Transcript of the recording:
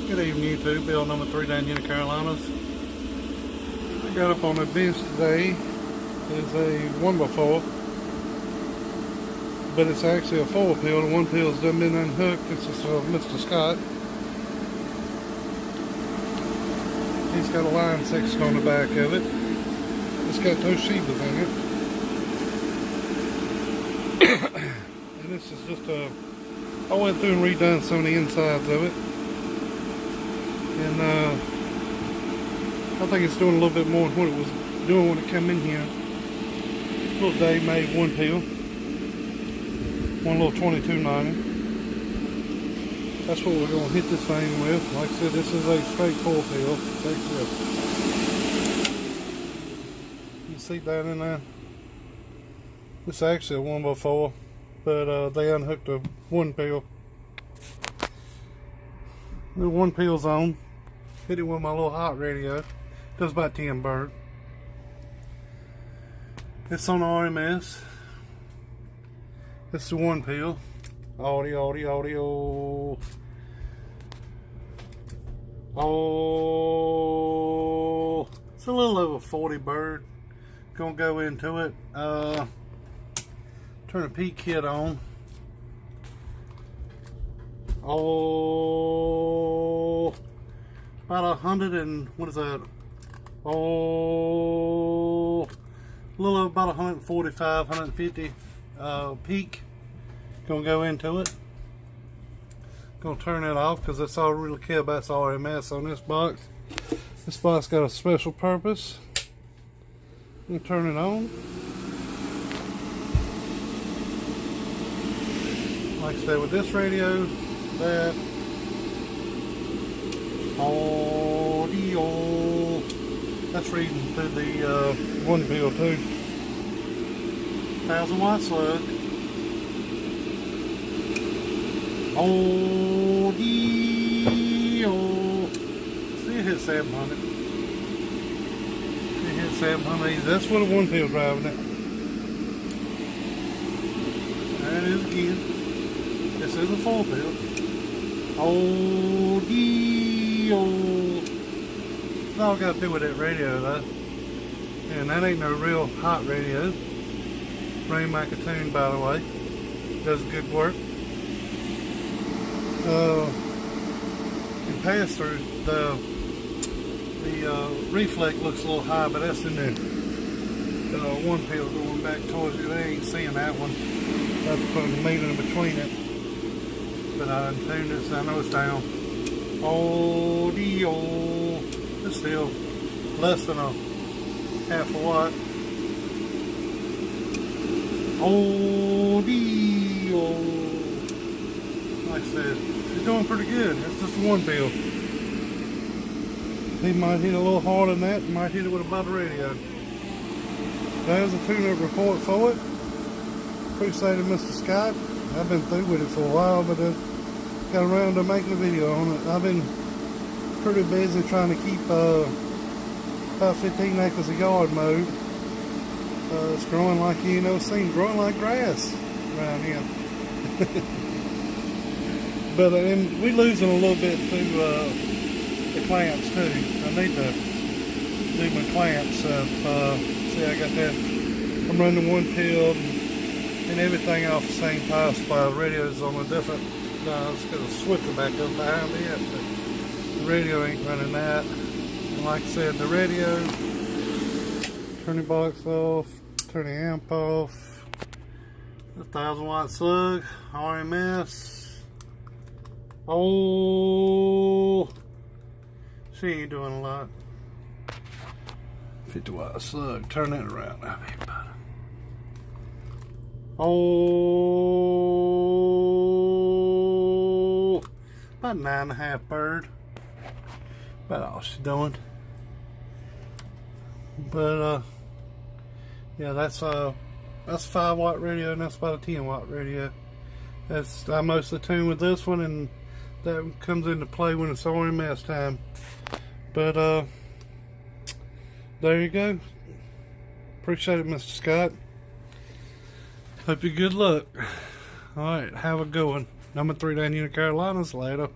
Good evening, YouTube. Bill number 3 down in the Carolinas. I got up on a bench today. It's a 1x4, but it's actually a 4 pill. The 1 pill's done been unhooked. This is Mr. Scott. He's got a line section on the back of it. It's got those sheathers in it. And this is just a... I went through and redone some of the insides of it. And I think it's doing a little bit more than what it was doing when it came in here. Little Dave made 1 pill. One little 2290. That's what we're going to hit this thing with. Like I said, this is a straight 4 pill. You see that in there? This is actually a 1x4, but they unhooked a 1 pill. The 1 pill's on. Hit it with my little hot radio. Does about 10 bird. It's on RMS. It's the 1 pill. Audio. Oh, it's a little over 40 bird. Gonna go into it. Turn the peak kit on. Oh, about 100 and what is that? Oh, a little over about 145, 150 peak. Gonna go into it. Gonna turn it off because that's all I really care about is RMS on this box. This box got a special purpose. I'm gonna turn it on. Like I said, with this radio, that audio, that's reading through the 1 pill too. 1000-watt slug. Audio. See, it hit 700. It hit 700. That's what a 1 pill driving it. There it is again. This is a 4 pill. Audio. That's all I got to do with that radio though. And that ain't no real hot radio. Ran my tune, by the way. Does good work. And pass through the reflect looks a little high, but that's in the 1 pill going back towards you. They ain't seeing that one. I have to put a meter in between it. But I tuned it, so I know it's down. Audio. It's still less than a half a watt. Audio. Like I said, it's doing pretty good. It's just a 1 pill. He might hit a little harder than that. Might hit it with a butter radio. There's a tune-up report for it. Appreciate it, Mr. Scott. I've been through with it for a while, but I got around to making a video on it. I've been pretty busy trying to keep about 15 acres of yard mowed. It's growing like you know, seen growing like grass around here. But and we're losing a little bit through the clamps too. I need to do my clamps up. See, I got that. I'm running 1 pill and everything off the same power supply. The radio's on a different. It's got a switcher back up behind it, but the radio ain't running that. And like I said, the radio. Turn the box off. Turn the amp off. 1000-watt slug. RMS. Oh, she ain't doing a lot. 50-watt slug. Turn that around. Oh, about 9.5 bird. About all she's doing. But yeah, that's a 5-watt radio, and that's about a 10-watt radio. That's I mostly tune with this one, and that comes into play when it's RMS time. But there you go. Appreciate it, Mr. Scott. Hope you good luck. Alright, have a good one. Number 3 down here in the Carolinas. Later.